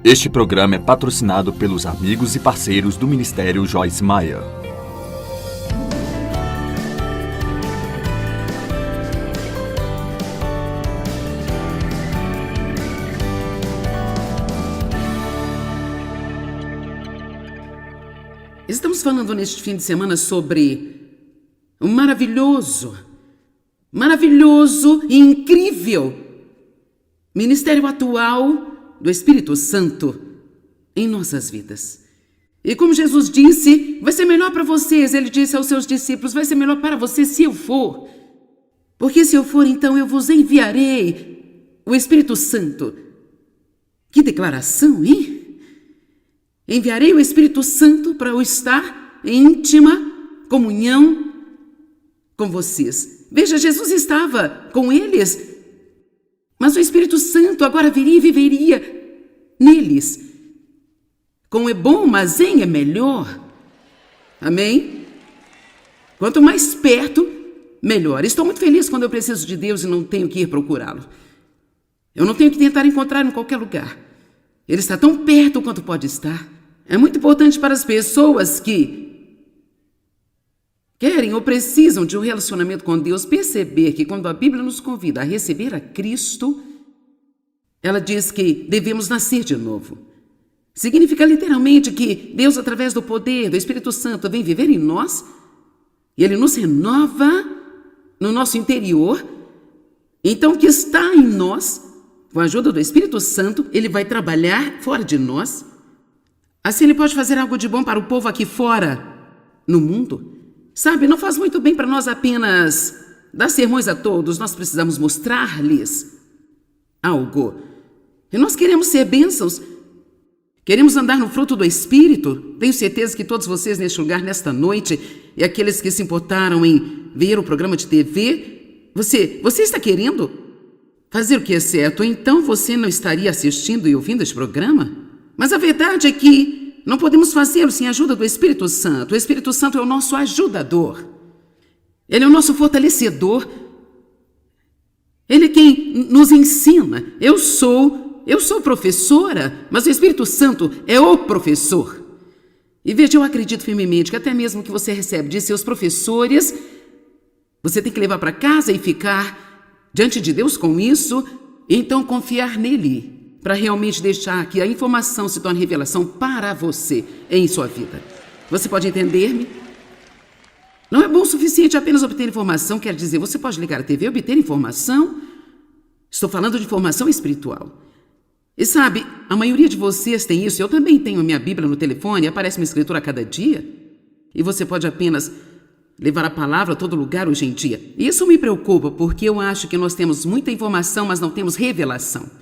Este programa é patrocinado pelos amigos e parceiros do Ministério Joyce Meyer. Estamos falando neste fim de semana sobre um maravilhoso e incrível ministério atual do Espírito Santo em nossas vidas. E como Jesus disse, vai ser melhor para vocês, ele disse aos seus discípulos, vai ser melhor para vocês se eu for. Porque se eu for, então eu vos enviarei o Espírito Santo. Que declaração, hein? Enviarei o Espírito Santo para eu estar em íntima comunhão com vocês. Veja, Jesus estava com eles, mas o Espírito Santo agora viria e viveria neles. Com é bom, mas em é melhor. Amém? Quanto mais perto, melhor. Estou muito feliz quando eu preciso de Deus e não tenho que ir procurá-lo. Eu não tenho que tentar encontrar em qualquer lugar. Ele está tão perto quanto pode estar. É muito importante para as pessoas que querem ou precisam de um relacionamento com Deus perceber que quando a Bíblia nos convida a receber a Cristo, ela diz que devemos nascer de novo. Significa literalmente que Deus, através do poder do Espírito Santo, vem viver em nós e Ele nos renova no nosso interior. Então, o que está em nós, com a ajuda do Espírito Santo, Ele vai trabalhar fora de nós. Assim, Ele pode fazer algo de bom para o povo aqui fora, no mundo. Sabe, não faz muito bem para nós apenas dar sermões a todos, nós precisamos mostrar-lhes algo. E nós queremos ser bênçãos, queremos andar no fruto do Espírito. Tenho certeza que todos vocês neste lugar, nesta noite, e aqueles que se importaram em ver o programa de TV, você está querendo fazer o que é certo, então você não estaria assistindo e ouvindo este programa? Mas a verdade é que não podemos fazê-lo sem a ajuda do Espírito Santo. O Espírito Santo é o nosso ajudador. Ele é o nosso fortalecedor. Ele é quem nos ensina. Eu sou professora, mas o Espírito Santo é o professor. E veja, eu acredito firmemente que até mesmo que você recebe de seus professores, você tem que levar para casa e ficar diante de Deus com isso, e então confiar nele, para realmente deixar que a informação se torne revelação para você em sua vida. Você pode entender-me? Não é bom o suficiente apenas obter informação, quer dizer, você pode ligar a TV e obter informação. Estou falando de informação espiritual. E sabe, a maioria de vocês tem isso. Eu também tenho a minha Bíblia no telefone, aparece uma escritura a cada dia. E você pode apenas levar a palavra a todo lugar hoje em dia. E isso me preocupa, porque eu acho que nós temos muita informação, mas não temos revelação.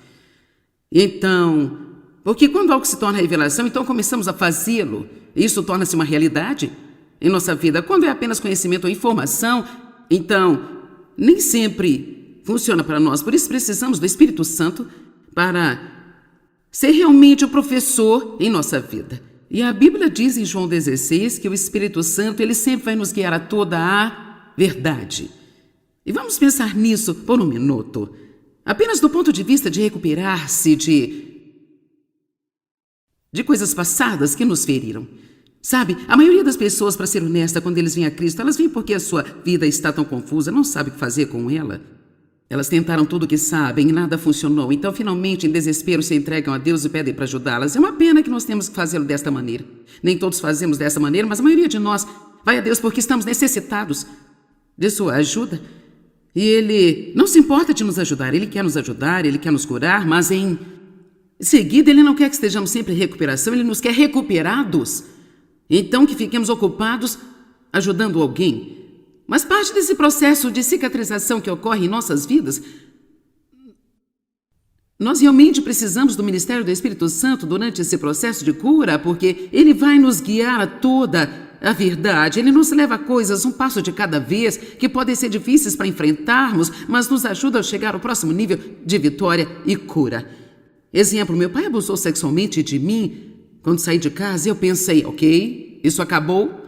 Então, porque quando algo se torna revelação, então começamos a fazê-lo. Isso torna-se uma realidade em nossa vida. Quando é apenas conhecimento ou informação, então nem sempre funciona para nós. Por isso precisamos do Espírito Santo para ser realmente o professor em nossa vida. E a Bíblia diz em João 16 que o Espírito Santo, ele sempre vai nos guiar a toda a verdade. E vamos pensar nisso por um minuto. Apenas do ponto de vista de recuperar-se de coisas passadas que nos feriram. Sabe, a maioria das pessoas, para ser honesta, quando eles vêm a Cristo, elas vêm porque a sua vida está tão confusa, não sabe o que fazer com ela. Elas tentaram tudo o que sabem e nada funcionou. Então, finalmente, em desespero, se entregam a Deus e pedem para ajudá-las. É uma pena que nós temos que fazê-lo desta maneira. Nem todos fazemos dessa maneira, mas a maioria de nós vai a Deus porque estamos necessitados de sua ajuda. E Ele não se importa de nos ajudar. Ele quer nos ajudar, Ele quer nos curar, mas em seguida Ele não quer que estejamos sempre em recuperação. Ele nos quer recuperados. Então, que fiquemos ocupados ajudando alguém. Mas parte desse processo de cicatrização que ocorre em nossas vidas, nós realmente precisamos do ministério do Espírito Santo durante esse processo de cura, porque Ele vai nos guiar a toda a verdade. Ele nos leva a coisas um passo de cada vez, que podem ser difíceis para enfrentarmos, mas nos ajuda a chegar ao próximo nível de vitória e cura. Exemplo, meu pai abusou sexualmente de mim. Quando saí de casa, eu pensei, ok, isso acabou.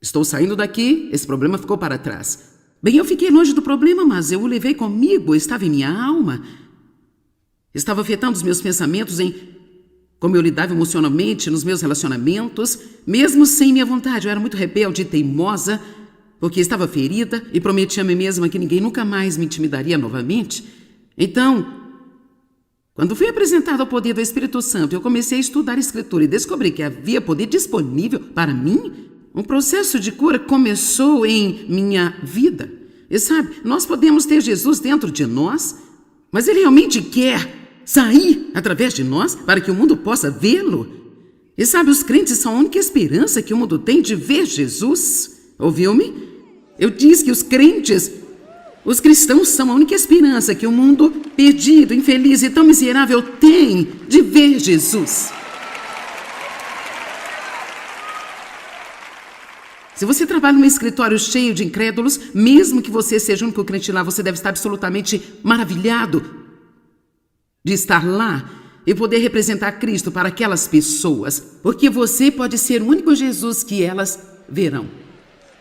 Estou saindo daqui, esse problema ficou para trás. Bem, eu fiquei longe do problema, mas eu o levei comigo, estava em minha alma. Estava afetando os meus pensamentos em como eu lidava emocionalmente nos meus relacionamentos, mesmo sem minha vontade. Eu era muito rebelde e teimosa, porque estava ferida e prometi a mim mesma que ninguém nunca mais me intimidaria novamente. Então, quando fui apresentado ao poder do Espírito Santo, eu comecei a estudar a Escritura e descobri que havia poder disponível para mim. Um processo de cura começou em minha vida. E sabe, nós podemos ter Jesus dentro de nós, mas Ele realmente quer sair através de nós para que o mundo possa vê-lo. E sabe, os crentes são a única esperança que o mundo tem de ver Jesus. Ouviu-me? Eu disse que os cristãos são a única esperança que o mundo perdido, infeliz e tão miserável tem de ver Jesus. Se você trabalha num escritório cheio de incrédulos, mesmo que você seja o único crente lá, você deve estar absolutamente maravilhado de estar lá e poder representar Cristo para aquelas pessoas, porque você pode ser o único Jesus que elas verão.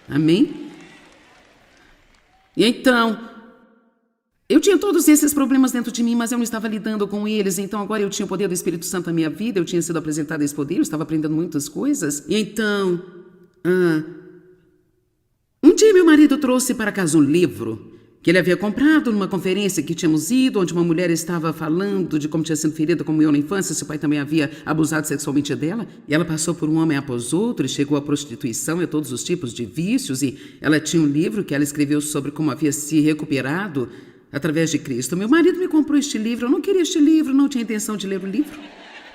Amém? E então, eu tinha todos esses problemas dentro de mim, mas eu não estava lidando com eles. Então agora eu tinha o poder do Espírito Santo na minha vida, eu tinha sido apresentado a esse poder, eu estava aprendendo muitas coisas. E então, um dia meu marido trouxe para casa um livro que ele havia comprado numa conferência que tínhamos ido, onde uma mulher estava falando de como tinha sido ferida como eu na infância, seu pai também havia abusado sexualmente dela, e ela passou por um homem após outro e chegou à prostituição e a todos os tipos de vícios, e ela tinha um livro que ela escreveu sobre como havia se recuperado através de Cristo. Meu marido me comprou este livro, eu não queria este livro, não tinha intenção de ler o livro.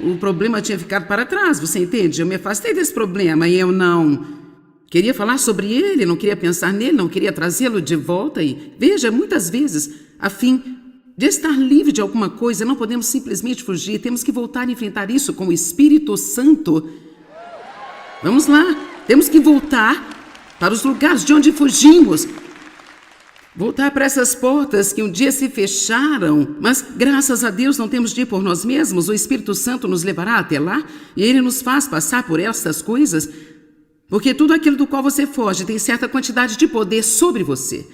O problema tinha ficado para trás, você entende? Eu me afastei desse problema e eu não queria falar sobre ele, não queria pensar nele, não queria trazê-lo de volta. E veja, muitas vezes, a fim de estar livre de alguma coisa, não podemos simplesmente fugir, temos que voltar a enfrentar isso com o Espírito Santo. Vamos lá, temos que voltar para os lugares de onde fugimos. Voltar para essas portas que um dia se fecharam, mas graças a Deus não temos de ir por nós mesmos, o Espírito Santo nos levará até lá e Ele nos faz passar por essas coisas. Porque tudo aquilo do qual você foge tem certa quantidade de poder sobre você.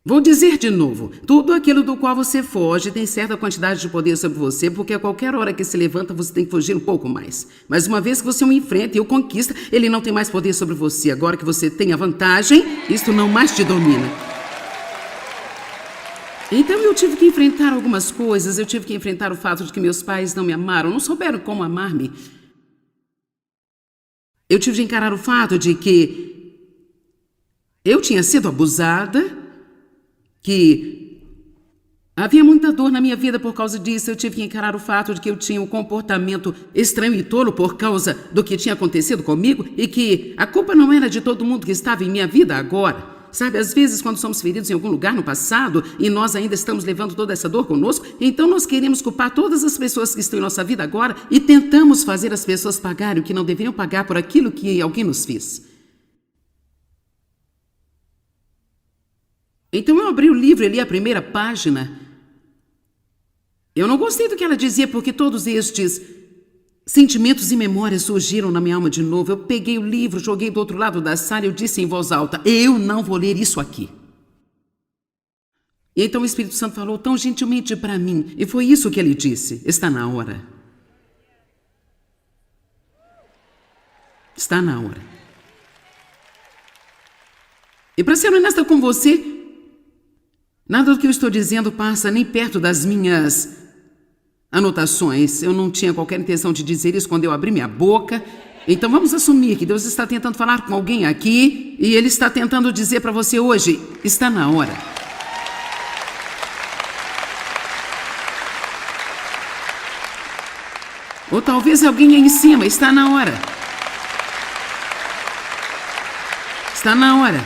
Vou dizer de novo, tudo aquilo do qual você foge tem certa quantidade de poder sobre você, porque a qualquer hora que se levanta você tem que fugir um pouco mais. Mas uma vez que você o enfrenta e o conquista, ele não tem mais poder sobre você. Agora que você tem a vantagem, isto não mais te domina. Então eu tive que enfrentar algumas coisas, eu tive que enfrentar o fato de que meus pais não me amaram, não souberam como amar-me. Eu tive de encarar o fato de que eu tinha sido abusada, que havia muita dor na minha vida por causa disso. Eu tive que encarar o fato de que eu tinha um comportamento estranho e tolo por causa do que tinha acontecido comigo e que a culpa não era de todo mundo que estava em minha vida agora. Sabe, às vezes quando somos feridos em algum lugar no passado e nós ainda estamos levando toda essa dor conosco, então nós queremos culpar todas as pessoas que estão em nossa vida agora e tentamos fazer as pessoas pagarem o que não deveriam pagar por aquilo que alguém nos fez. Então eu abri o livro e li a primeira página. Eu não gostei do que ela dizia porque todos estes sentimentos e memórias surgiram na minha alma de novo. Eu peguei o livro, joguei do outro lado da sala e eu disse em voz alta, eu não vou ler isso aqui. E então o Espírito Santo falou tão gentilmente para mim, e foi isso que ele disse, está na hora. Está na hora. E para ser honesta com você, nada do que eu estou dizendo passa nem perto das minhas anotações. Eu não tinha qualquer intenção de dizer isso quando eu abri minha boca. Então vamos assumir que Deus está tentando falar com alguém aqui e Ele está tentando dizer para você hoje, está na hora. Ou talvez alguém aí em cima, está na hora. Está na hora.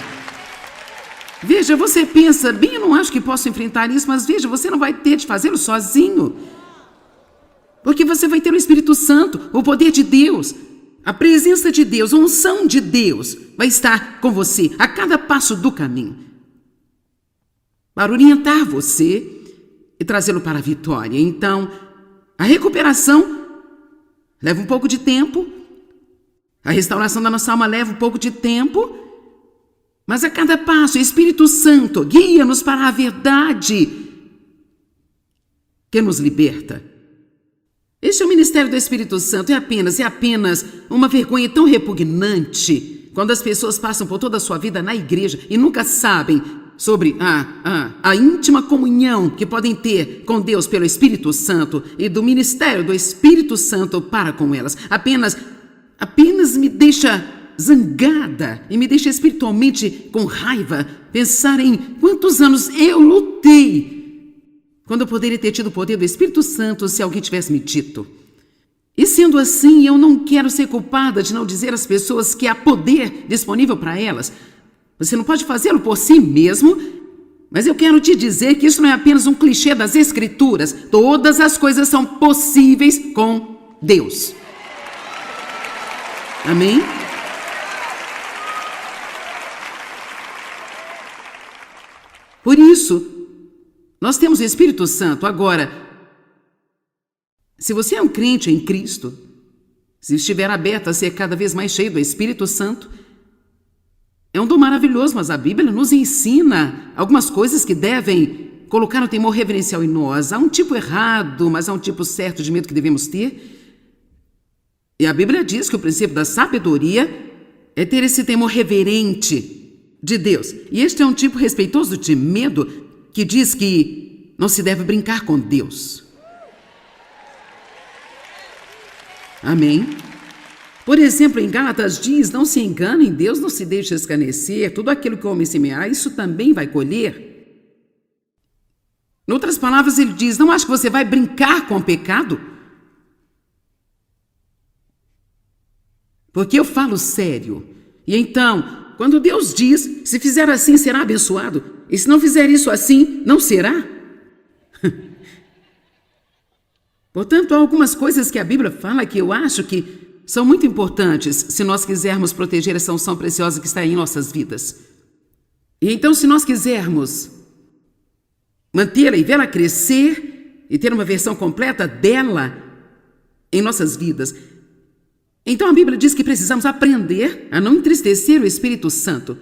Veja, você pensa, bem, eu não acho que posso enfrentar isso, mas veja, você não vai ter de fazê-lo sozinho. Porque você vai ter o Espírito Santo, o poder de Deus, a presença de Deus, a unção de Deus vai estar com você a cada passo do caminho. Para orientar você e trazê-lo para a vitória. Então, a recuperação leva um pouco de tempo, a restauração da nossa alma leva um pouco de tempo, mas a cada passo o Espírito Santo guia-nos para a verdade que nos liberta. Este é o ministério do Espírito Santo. É apenas uma vergonha tão repugnante quando as pessoas passam por toda a sua vida na igreja e nunca sabem sobre a íntima comunhão que podem ter com Deus pelo Espírito Santo e do ministério do Espírito Santo para com elas. Apenas me deixa zangada e me deixa espiritualmente com raiva pensar em quantos anos eu lutei quando eu poderia ter tido o poder do Espírito Santo se alguém tivesse me dito. E sendo assim, eu não quero ser culpada de não dizer às pessoas que há poder disponível para elas. Você não pode fazê-lo por si mesmo, mas eu quero te dizer que isso não é apenas um clichê das Escrituras. Todas as coisas são possíveis com Deus. Amém? Por isso, nós temos o Espírito Santo. Agora, se você é um crente em Cristo, se estiver aberto a ser cada vez mais cheio do Espírito Santo, é um dom maravilhoso, mas a Bíblia nos ensina algumas coisas que devem colocar um temor reverencial em nós. Há um tipo errado, mas há um tipo certo de medo que devemos ter. E a Bíblia diz que o princípio da sabedoria é ter esse temor reverente de Deus. E este é um tipo respeitoso de medo que diz que não se deve brincar com Deus. Amém? Por exemplo, em Gálatas diz, não se engane, Deus não se deixa escarnecer, tudo aquilo que o homem semear, isso também vai colher. Em outras palavras, ele diz, não acha que você vai brincar com o pecado? Porque eu falo sério. E então, quando Deus diz, se fizer assim, será abençoado, e se não fizer isso assim, não será? Portanto, há algumas coisas que a Bíblia fala que eu acho que são muito importantes se nós quisermos proteger essa unção preciosa que está em nossas vidas. E então, se nós quisermos mantê-la e vê-la crescer e ter uma versão completa dela em nossas vidas, então a Bíblia diz que precisamos aprender a não entristecer o Espírito Santo.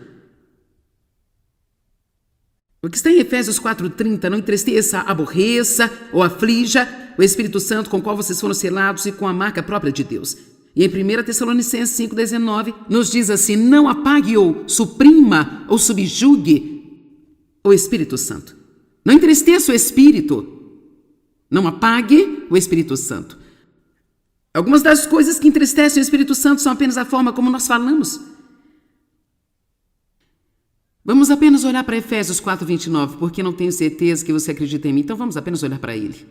O que está em Efésios 4:30, não entristeça, aborreça ou aflija o Espírito Santo com o qual vocês foram selados e com a marca própria de Deus. E em 1 Tessalonicenses 5:19 nos diz assim, não apague ou suprima ou subjugue o Espírito Santo. Não entristeça o Espírito. Não apague o Espírito Santo. Algumas das coisas que entristecem o Espírito Santo são apenas a forma como nós falamos. Vamos apenas olhar para Efésios 4:29, porque não tenho certeza que você acredita em mim, então vamos apenas olhar para ele.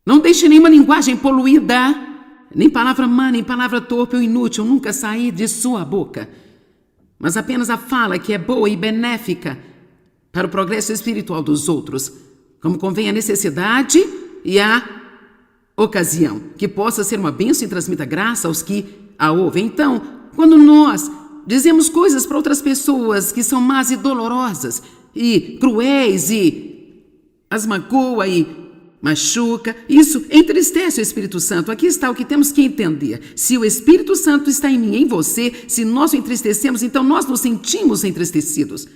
Não deixe nenhuma linguagem poluída, nem palavra má, nem palavra torpe ou inútil nunca sair de sua boca, mas apenas a fala que é boa e benéfica para o progresso espiritual dos outros, como convém a necessidade e a ocasião, que possa ser uma bênção e transmita graça aos que a ouvem. Então, quando nós dizemos coisas para outras pessoas que são más e dolorosas e cruéis e as magoa e machuca, isso entristece o Espírito Santo. Aqui está o que temos que entender. Se o Espírito Santo está em mim, em você, se nós o entristecemos, então nós nos sentimos entristecidos.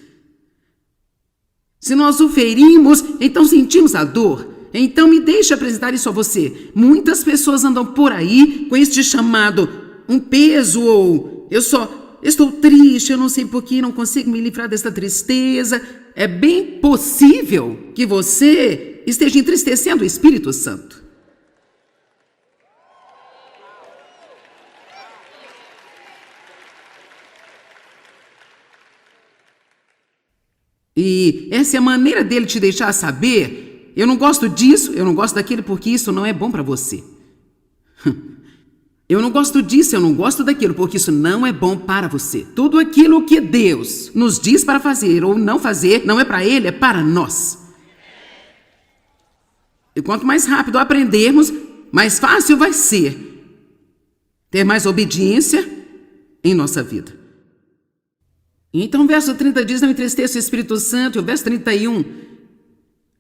Se nós o ferimos, então sentimos a dor. Então me deixe apresentar isso a você. Muitas pessoas andam por aí com este chamado um peso ou eu só estou triste, eu não sei por que não consigo me livrar desta tristeza. É bem possível que você esteja entristecendo o Espírito Santo. E essa é a maneira dele te deixar saber, eu não gosto disso, eu não gosto daquilo porque isso não é bom para você. Eu não gosto disso, eu não gosto daquilo porque isso não é bom para você. Tudo aquilo que Deus nos diz para fazer ou não fazer, não é para Ele, é para nós. E quanto mais rápido aprendermos, mais fácil vai ser ter mais obediência em nossa vida. Então o verso 30 diz, não entristeça o Espírito Santo, e o verso 31,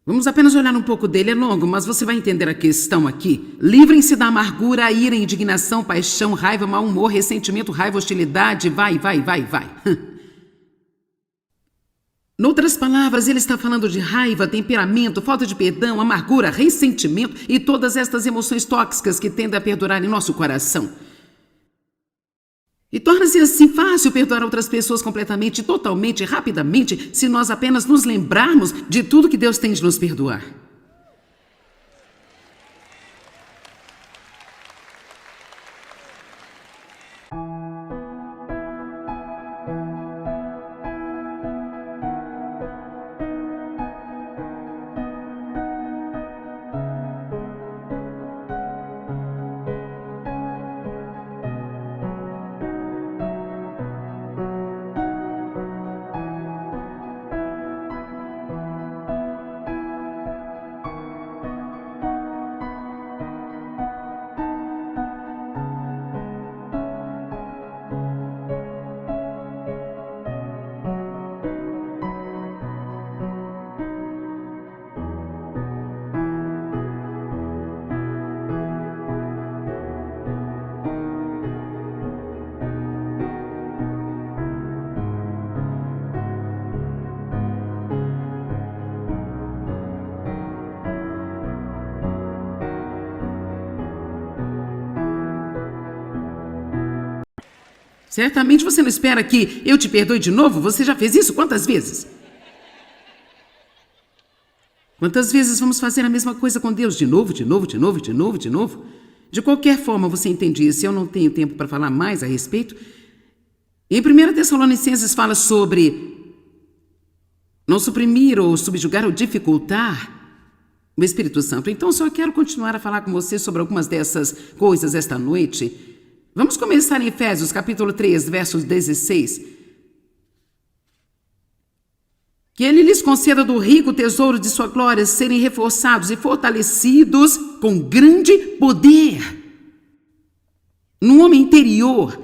vamos apenas olhar um pouco dele, é longo, mas você vai entender a questão aqui. Livrem-se da amargura, ira, indignação, paixão, raiva, mau humor, ressentimento, raiva, hostilidade, vai. Noutras palavras, ele está falando de raiva, temperamento, falta de perdão, amargura, ressentimento e todas estas emoções tóxicas que tendem a perdurar em nosso coração. E torna-se assim fácil perdoar outras pessoas completamente, totalmente, rapidamente, se nós apenas nos lembrarmos de tudo que Deus tem de nos perdoar. Certamente você não espera que eu te perdoe de novo? Você já fez isso quantas vezes? Quantas vezes vamos fazer a mesma coisa com Deus? De novo, de novo, de novo, de novo, de novo? De qualquer forma, você entende isso. Eu não tenho tempo para falar mais a respeito. Em 1 Tessalonicenses fala sobre não suprimir ou subjugar ou dificultar o Espírito Santo. Então, só quero continuar a falar com você sobre algumas dessas coisas esta noite. Vamos começar em Efésios, capítulo 3, versos 16. Que ele lhes conceda do rico tesouro de sua glória serem reforçados e fortalecidos com grande poder no homem interior,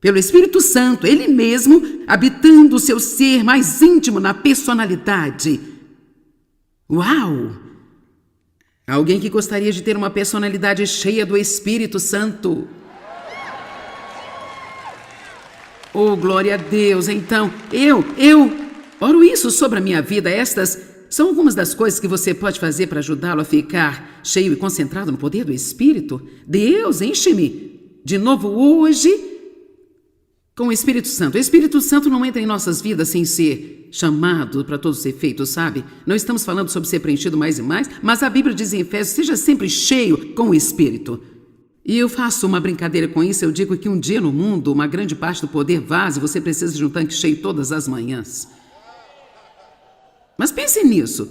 pelo Espírito Santo, ele mesmo habitando o seu ser mais íntimo na personalidade. Uau! Alguém que gostaria de ter uma personalidade cheia do Espírito Santo. Oh, glória a Deus! Então, eu oro isso sobre a minha vida. Estas são algumas das coisas que você pode fazer para ajudá-lo a ficar cheio e concentrado no poder do Espírito. Deus, enche-me de novo hoje com o Espírito Santo. O Espírito Santo não entra em nossas vidas sem ser chamado para todos os efeitos, sabe? Não estamos falando sobre ser preenchido mais e mais, mas a Bíblia diz em Efésios, seja sempre cheio com o Espírito. E eu faço uma brincadeira com isso, eu digo que um dia no mundo, uma grande parte do poder vaza e você precisa de um tanque cheio todas as manhãs. Mas pense nisso.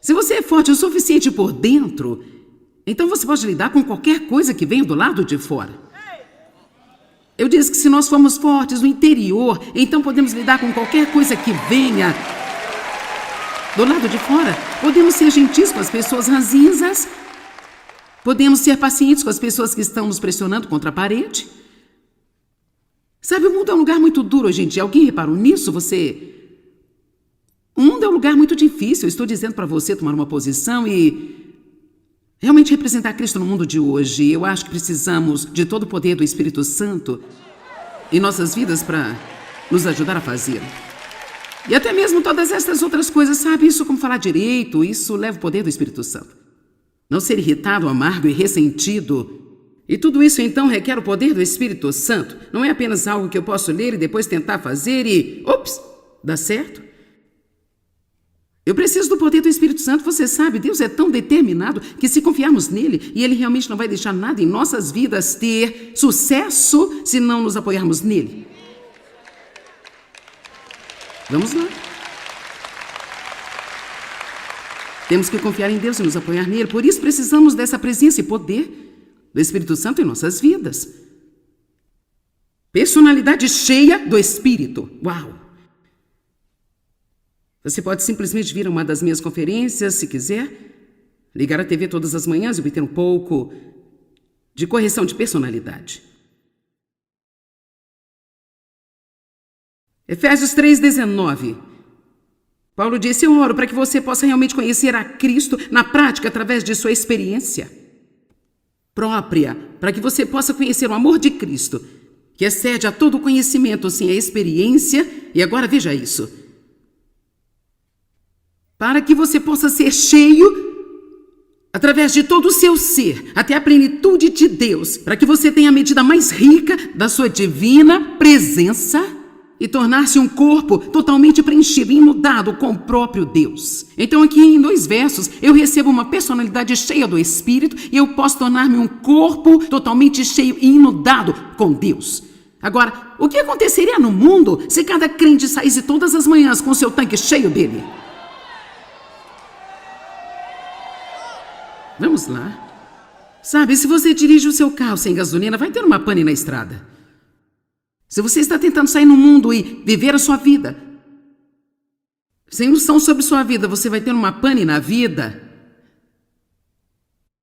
Se você é forte o suficiente por dentro, então você pode lidar com qualquer coisa que venha do lado de fora. Eu disse que se nós formos fortes no interior, então podemos lidar com qualquer coisa que venha do lado de fora. Podemos ser gentis com as pessoas ranzinzas. Podemos ser pacientes com as pessoas que estão nos pressionando contra a parede. Sabe, o mundo é um lugar muito duro hoje em dia. Alguém reparou nisso? O mundo é um lugar muito difícil. Eu estou dizendo para você tomar uma posição e realmente representar Cristo no mundo de hoje. Eu acho que precisamos de todo o poder do Espírito Santo em nossas vidas para nos ajudar a fazer. E até mesmo todas essas outras coisas, sabe? Isso como falar direito, isso leva o poder do Espírito Santo. Não ser irritado, amargo e ressentido. E tudo isso, então, requer o poder do Espírito Santo. Não é apenas algo que eu posso ler e depois tentar fazer e... Ops! Dá certo? Eu preciso do poder do Espírito Santo. Você sabe, Deus é tão determinado que se confiarmos nele, e ele realmente não vai deixar nada em nossas vidas ter sucesso se não nos apoiarmos nele. Vamos lá. Temos que confiar em Deus e nos apoiar nele. Por isso precisamos dessa presença e poder do Espírito Santo em nossas vidas. Personalidade cheia do Espírito. Uau! Você pode simplesmente vir a uma das minhas conferências, se quiser, ligar a TV todas as manhãs e obter um pouco de correção de personalidade. Efésios 3,19. Paulo disse, eu oro para que você possa realmente conhecer a Cristo na prática através de sua experiência própria, para que você possa conhecer o amor de Cristo, que excede a todo o conhecimento, sim, a experiência. E agora veja isso. para que você possa ser cheio através de todo o seu ser, até a plenitude de Deus, para que você tenha a medida mais rica da sua divina presença e tornar-se um corpo totalmente preenchido e inundado com o próprio Deus. Então aqui em 2 versos, eu recebo uma personalidade cheia do Espírito e eu posso tornar-me um corpo totalmente cheio e inundado com Deus. Agora, o que aconteceria no mundo se cada crente saísse todas as manhãs com seu tanque cheio dele? Vamos lá. Sabe, se você dirige o seu carro sem gasolina, vai ter uma pane na estrada. Se você está tentando sair no mundo e viver a sua vida, sem noção sobre sua vida, você vai ter uma pane na vida.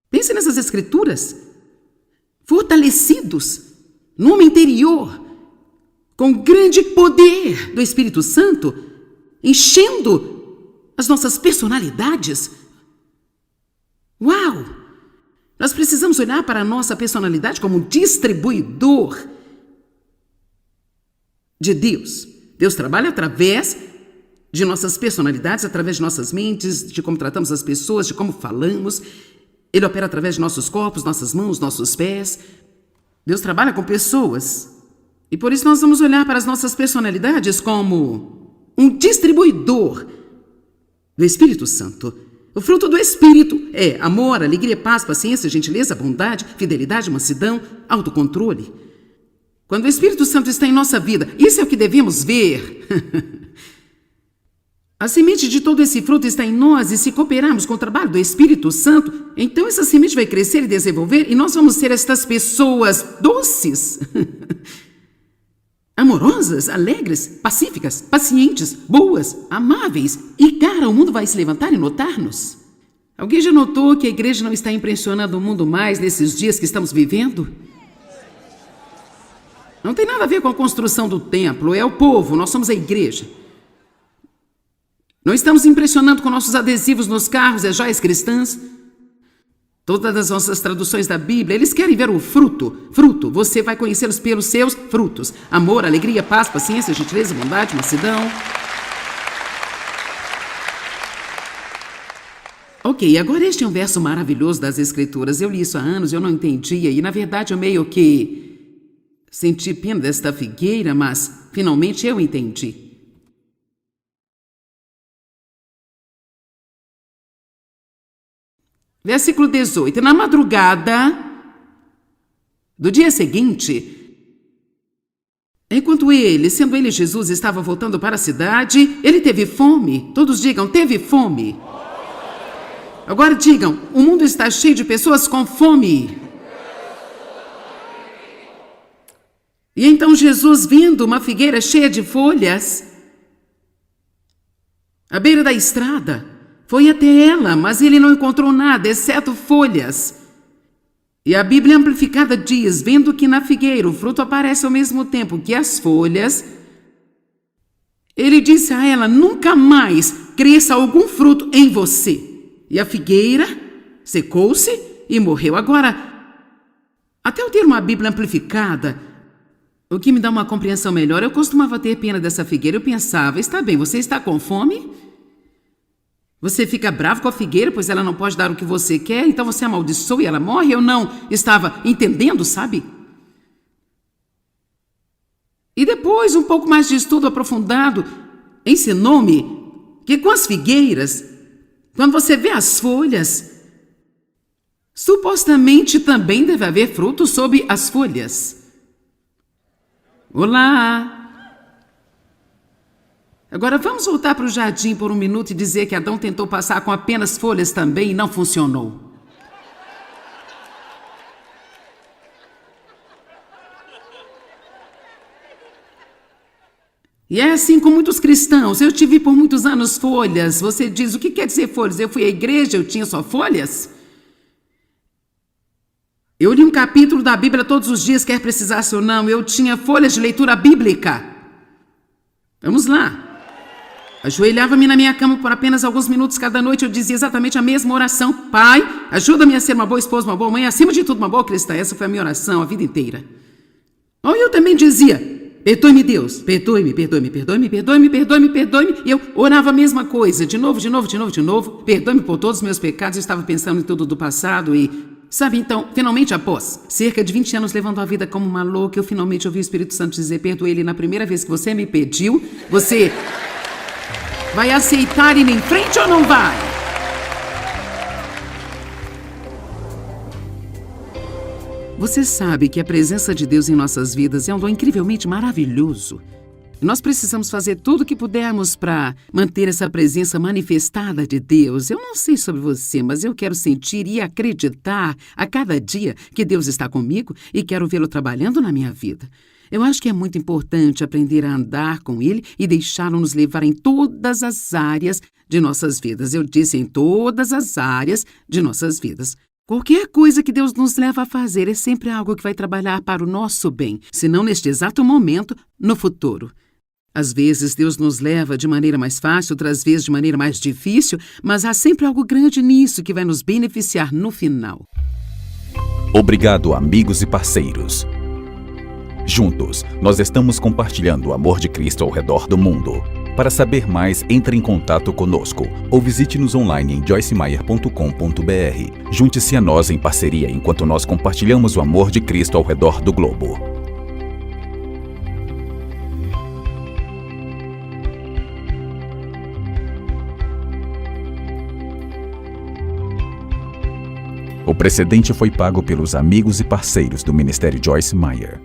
Pense nessas escrituras. Fortalecidos no homem interior, com grande poder do Espírito Santo, enchendo as nossas personalidades. Uau! Nós precisamos olhar para a nossa personalidade como um distribuidor de Deus. Deus trabalha através de nossas personalidades, através de nossas mentes, de como tratamos as pessoas, de como falamos. Ele opera através de nossos corpos, nossas mãos, nossos pés. Deus trabalha com pessoas. E por isso nós vamos olhar para as nossas personalidades como um distribuidor do Espírito Santo. O fruto do Espírito é amor, alegria, paz, paciência, gentileza, bondade, fidelidade, mansidão, autocontrole. Quando o Espírito Santo está em nossa vida, isso é o que devemos ver. A semente de todo esse fruto está em nós e se cooperarmos com o trabalho do Espírito Santo, então essa semente vai crescer e desenvolver e nós vamos ser estas pessoas doces, amorosas, alegres, pacíficas, pacientes, boas, amáveis. E, cara, o mundo vai se levantar e notar-nos. Alguém já notou que a igreja não está impressionando o mundo mais nesses dias que estamos vivendo? Não tem nada a ver com a construção do templo, é o povo, nós somos a igreja. Não estamos impressionando com nossos adesivos nos carros e as joias cristãs. Todas as nossas traduções da Bíblia, eles querem ver o fruto. Fruto, você vai conhecê-los pelos seus frutos. Amor, alegria, paz, paciência, gentileza, bondade, mansidão. Ok, agora este é um verso maravilhoso das Escrituras. Eu li isso há anos, eu não entendia. E na verdade eu meio que senti pena desta figueira, mas finalmente eu entendi. Versículo 18. Na madrugada do dia seguinte, enquanto ele, sendo ele Jesus, estava voltando para a cidade, ele teve fome. Todos digam, teve fome. Agora digam, o mundo está cheio de pessoas com fome. E então Jesus, vendo uma figueira cheia de folhas, à beira da estrada, foi até ela, mas ele não encontrou nada, exceto folhas. E a Bíblia Amplificada diz, vendo que na figueira o fruto aparece ao mesmo tempo que as folhas, ele disse a ela, nunca mais cresça algum fruto em você. E a figueira secou-se e morreu. Agora, até eu ter uma Bíblia Amplificada, o que me dá uma compreensão melhor, eu costumava ter pena dessa figueira. Eu pensava, está bem, você está com fome? Você fica bravo com a figueira, pois ela não pode dar o que você quer, então você amaldiçoa e ela morre? Eu não estava entendendo, sabe? E depois, um pouco mais de estudo aprofundado, ensinou-me que com as figueiras, quando você vê as folhas, supostamente também deve haver fruto sob as folhas. Olá! Agora vamos voltar para o jardim por um minuto e dizer que Adão tentou passar com apenas folhas também e não funcionou. E é assim com muitos cristãos. Eu tive por muitos anos folhas. Você diz, o que quer dizer folhas? Eu fui à igreja, eu tinha só folhas? Eu li um capítulo da Bíblia todos os dias, quer precisasse ou não. Eu tinha folhas de leitura bíblica. Vamos lá. Ajoelhava-me na minha cama por apenas alguns minutos cada noite. Eu dizia exatamente a mesma oração. Pai, ajuda-me a ser uma boa esposa, uma boa mãe, acima de tudo uma boa cristã. Essa foi a minha oração a vida inteira. Ou eu também dizia, Perdoe-me, Deus. Perdoe-me, perdoe-me, perdoe-me, perdoe-me, perdoe-me, perdoe-me. E eu orava a mesma coisa, de novo. Perdoe-me por todos os meus pecados. Eu estava pensando em tudo do passado e... Sabe, então, finalmente após cerca de 20 anos levando a vida como uma louca, eu finalmente ouvi o Espírito Santo dizer: perdoe ele na primeira vez que você me pediu. Você vai aceitar ir em frente ou não vai? Você sabe que a presença de Deus em nossas vidas é um dom incrivelmente maravilhoso. Nós precisamos fazer tudo o que pudermos para manter essa presença manifestada de Deus. Eu não sei sobre você, mas eu quero sentir e acreditar a cada dia que Deus está comigo e quero vê-lo trabalhando na minha vida. Eu acho que é muito importante aprender a andar com Ele e deixá-lo nos levar em todas as áreas de nossas vidas. Eu disse em todas as áreas de nossas vidas. Qualquer coisa que Deus nos leva a fazer é sempre algo que vai trabalhar para o nosso bem, se não neste exato momento, no futuro. Às vezes Deus nos leva de maneira mais fácil, outras vezes de maneira mais difícil, mas há sempre algo grande nisso que vai nos beneficiar no final. Obrigado, amigos e parceiros. Juntos, nós estamos compartilhando o amor de Cristo ao redor do mundo. Para saber mais, entre em contato conosco ou visite-nos online em joycemeyer.com.br. Junte-se a nós em parceria enquanto nós compartilhamos o amor de Cristo ao redor do globo. O precedente foi pago pelos amigos e parceiros do Ministério Joyce Meyer.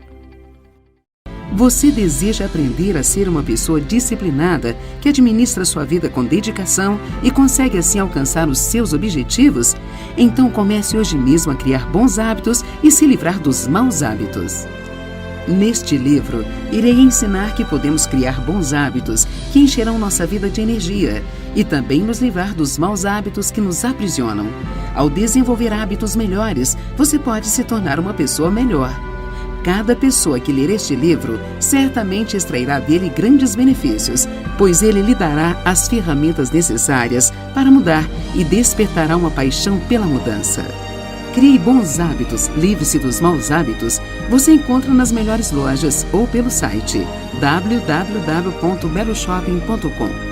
Você deseja aprender a ser uma pessoa disciplinada, que administra sua vida com dedicação e consegue assim alcançar os seus objetivos? Então comece hoje mesmo a criar bons hábitos e se livrar dos maus hábitos. Neste livro, irei ensinar que podemos criar bons hábitos que encherão nossa vida de energia e também nos livrar dos maus hábitos que nos aprisionam. Ao desenvolver hábitos melhores, você pode se tornar uma pessoa melhor. Cada pessoa que ler este livro certamente extrairá dele grandes benefícios, pois ele lhe dará as ferramentas necessárias para mudar e despertará uma paixão pela mudança. Crie bons hábitos, livre-se dos maus hábitos. Você encontra nas melhores lojas ou pelo site www.beloshopping.com.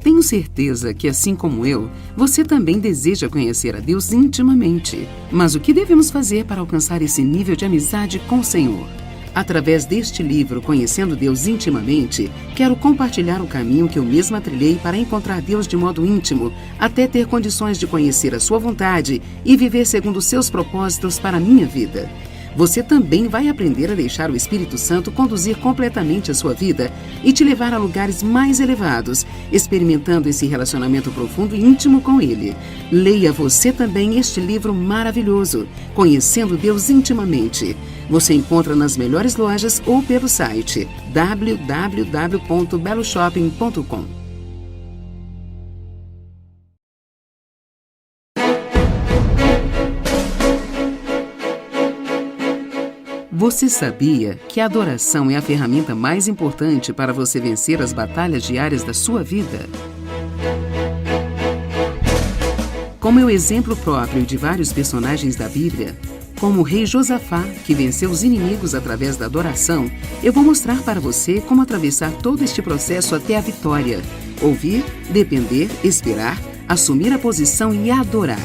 Tenho certeza que, assim como eu, você também deseja conhecer a Deus intimamente. Mas o que devemos fazer para alcançar esse nível de amizade com o Senhor? Através deste livro, Conhecendo Deus Intimamente, quero compartilhar o caminho que eu mesma trilhei para encontrar Deus de modo íntimo, até ter condições de conhecer a sua vontade e viver segundo os seus propósitos para a minha vida. Você também vai aprender a deixar o Espírito Santo conduzir completamente a sua vida e te levar a lugares mais elevados, experimentando esse relacionamento profundo e íntimo com Ele. Leia você também este livro maravilhoso, Conhecendo Deus Intimamente. Você encontra nas melhores lojas ou pelo site www.beloshopping.com. Você sabia que a adoração é a ferramenta mais importante para você vencer as batalhas diárias da sua vida? Como é o exemplo próprio de vários personagens da Bíblia, como o rei Josafá, que venceu os inimigos através da adoração, eu vou mostrar para você como atravessar todo este processo até a vitória. Ouvir, depender, esperar, assumir a posição e adorar.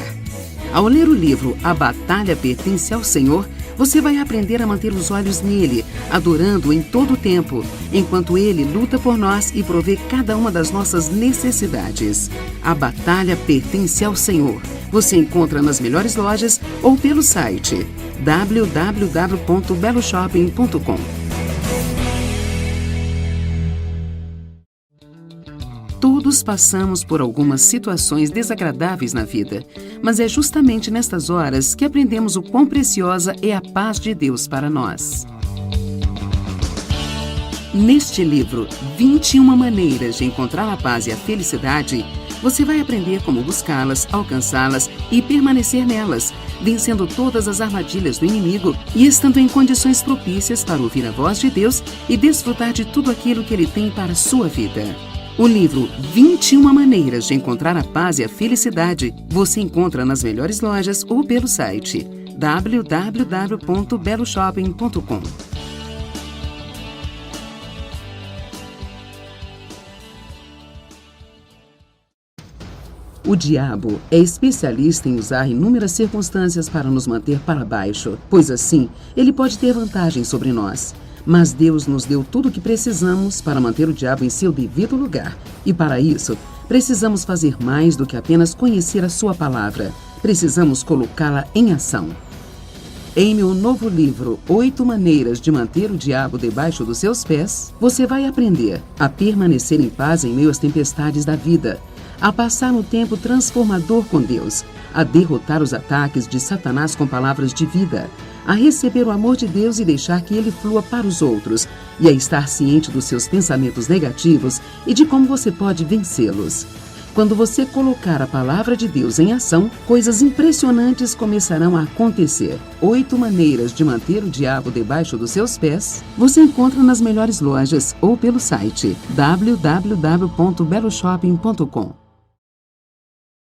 Ao ler o livro A Batalha Pertence ao Senhor, você vai aprender a manter os olhos nele, adorando-o em todo o tempo, enquanto ele luta por nós e provê cada uma das nossas necessidades. A Batalha Pertence ao Senhor. Você encontra nas melhores lojas ou pelo site www.beloshopping.com. Todos passamos por algumas situações desagradáveis na vida, mas é justamente nestas horas que aprendemos o quão preciosa é a paz de Deus para nós. Neste livro, 21 maneiras de encontrar a paz e a felicidade, você vai aprender como buscá-las, alcançá-las e permanecer nelas, vencendo todas as armadilhas do inimigo e estando em condições propícias para ouvir a voz de Deus e desfrutar de tudo aquilo que Ele tem para a sua vida. O livro 21 maneiras de encontrar a paz e a felicidade você encontra nas melhores lojas ou pelo site www.beloshopping.com. O diabo é especialista em usar inúmeras circunstâncias para nos manter para baixo, pois assim ele pode ter vantagem sobre nós. Mas Deus nos deu tudo o que precisamos para manter o diabo em seu devido lugar. E para isso, precisamos fazer mais do que apenas conhecer a sua palavra. Precisamos colocá-la em ação. Em meu novo livro, 8 Maneiras de Manter o Diabo Debaixo dos Seus Pés, você vai aprender a permanecer em paz em meio às tempestades da vida, a passar um tempo transformador com Deus, a derrotar os ataques de Satanás com palavras de vida, a receber o amor de Deus e deixar que ele flua para os outros, e a estar ciente dos seus pensamentos negativos e de como você pode vencê-los. Quando você colocar a palavra de Deus em ação, coisas impressionantes começarão a acontecer. 8 maneiras de manter o diabo debaixo dos seus pés, você encontra nas melhores lojas ou pelo site www.beloshopping.com.